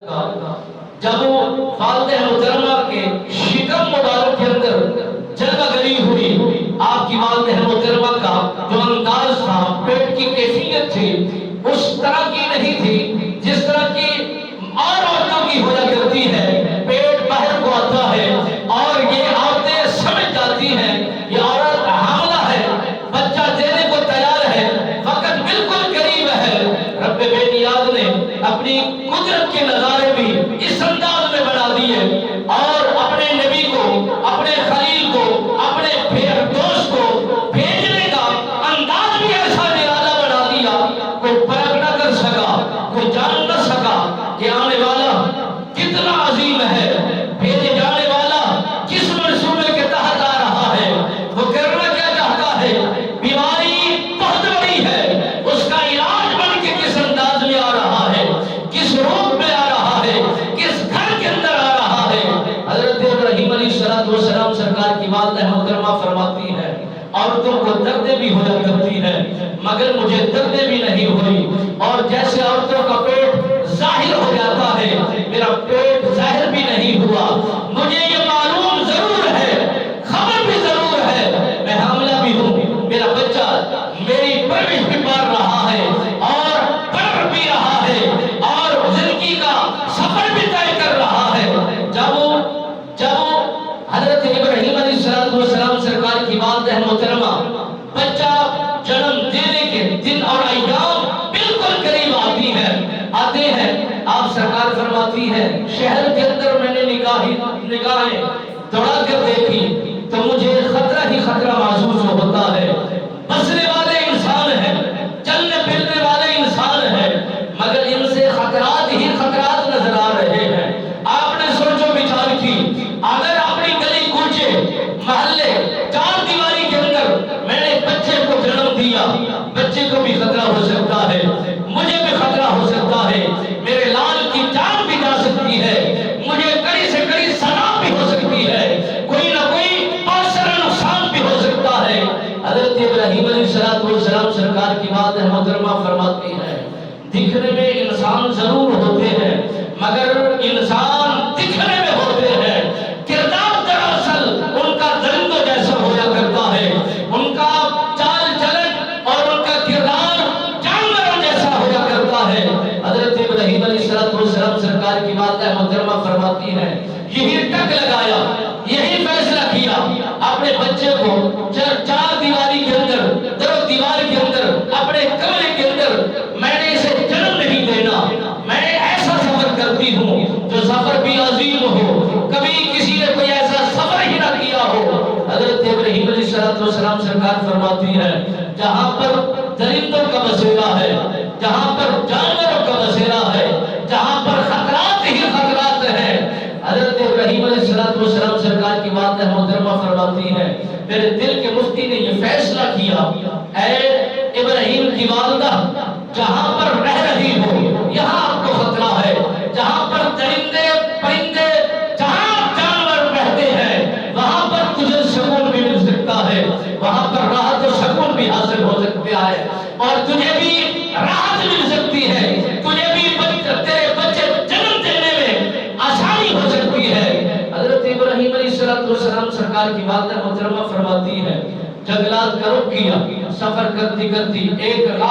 جب وہ والدہ محترمہ کے شکم مبارک کے اندر جگہ گری ہوئی، آپ کی والدہ محترمہ کا جو انداز تھا، پیٹ کی کیفیت تھی، اس طرح کی نہیں تھی جس طرح کی اور عورتوں کی ہوا کرتی ہے۔ پیٹ باہر کو آتا ہے اور یہ عورتیں سمجھ جاتی ہیں یہ عورت حاملہ ہے، بچہ دینے کو تیار ہے، وقت بالکل قریب ہے۔ رب بے نیاز نے اپنی قدرت کے نظارے بھی اس انداز میں بنا دیے اور اپنے نبی کو، اپنے خلیل کو، اپنے دوست کو بھیجنے کا انداز بھی ایسا نرالا بنا دیا، کوئی پرکھ نہ کر سکا، کوئی جان نہ سکا کہ آنے والا کتنا عظیم ہے، بھیجے جانے والا کس منصوبے کے تحت آ رہا ہے، وہ کرنا کیا چاہتا ہے، بیماری بہت بڑی ہے، اس کا علاج بن کے کس انداز میں آ رہا ہے، کس روپ میں آ رہا ہے، کس گھر کے اندر آ رہا ہے۔ حضرت ابراہیم علیہ السلام سرکار کی والدہ محترمہ فرماتی ہے، عورتوں کو دردیں بھی ہوا کرتی ہے مگر مجھے دردیں بھی نہیں ہوئی، اور جیسے عورتوں کا پیٹ ظاہر ہو جاتا ہے میرا پیٹ ظاہر بھی نہیں ہوا۔ مجھے یہ معلوم ضرور ہے، خبر بھی ضرور ہے، میں حاملہ بھی ہوں، میرا بچہ میری پرورش بھی پال رہا ہے اور پڑھ بھی رہا ہے اور زندگی کا سفر بھی طے کر رہا ہے۔ جب حضرت ابراہیم علیہ السلام سرکار کی والدہ محترمہ بچہ جنم دینے کے دن اور ایام بالکل قریب آتے ہیں، آپ سرکار فرماتی ہے شہر کے اندر میں نے نگاہیں دوڑا کر دیکھی تو مجھے خطرہ ہی خطرہ محسوس ہوتا ہے۔ بسنے والے انسان ہیں، چلنے پھرنے والے انسان ہیں، مگر ان سے خطرات ہی خطرات نظر آ رہے ہیں۔ آپ نے سوچو بچار کی، اگر اپنی گلی کوچے محلے چار دیواری کے اندر میں نے بچے کو جنم دیا، بچے کو بھی خطرہ ہو سکتا ہے، مجھے بھی خطرہ ہو سکتا ہے، میرے لال کی جان بھی جا سکتی ہے، مجھے کڑی سے کڑی سزا بھی ہو سکتی ہے، کوئی نہ کوئی پاسر نقصان بھی ہو سکتا ہے۔ حضرت ابراہیم علیہ السلام سرکار کی والدہ محترمہ فرماتی ہے دکھنے میں انسان ضرور ہوتے ہیں مگر انسان دکھنے میں ہوتے ہیں، کردار دراصل ان کا درندوں جیسا ہوا کرتا ہے، ان کا چال چلن اور ان کا کردار جانوروں جیسا ہوا کرتا ہے۔ حضرت ابراہیم علیہ السلام سرکار کی والدہ محترمہ فرماتی ہے یہی ٹک لگایا، یہی فیصلہ کیا اپنے بچے کو چار دیواری کے اندر، در دیوار کے اندر، اپنے کمرے کے اندر میں نے اسے جنم نہیں دینا، میں ایسا سفر کرتی ہوں جو سفر بھی عظیم ہو، کبھی کسی نے کوئی ایسا سفر ہی نہ کیا ہو۔ حضرت ابراہیم علیہ السلام سرکار فرماتی ہے جہاں پر درندوں کا بسیرا ہے، جہاں پر جانوروں کا بسیرا ہے، جہاں پر خطرات ہی خطرات ہیں، حضرت ابراہیم علیہ السلام سرکار کی والدہ محترمہ فرماتی ہے میرے دل کے مفتی نے یہ فیصلہ کیا اے ابراہیم کی والدہ جہاں پر رہ رہی ہو یہاں آپ کو خطرہ ہے، جہاں پر درندے پرندے جہاں جانور رہتے ہیں وہاں پر تجھے سکون بھی مل سکتا ہے، وہاں پر راحت و سکون بھی حاصل ہو سکتا ہے اور تجھے بھی راحت مل سکتی ہے، تجھے بھی تیرے بچے جنم دینے میں آسانی ہو سکتی ہے۔ حضرت ابراہیم علیہ السلام سرکار کی والدہ محترمہ فرماتی ہے جنگلات کا رخ کیا، سفر کرتی کرتی ایک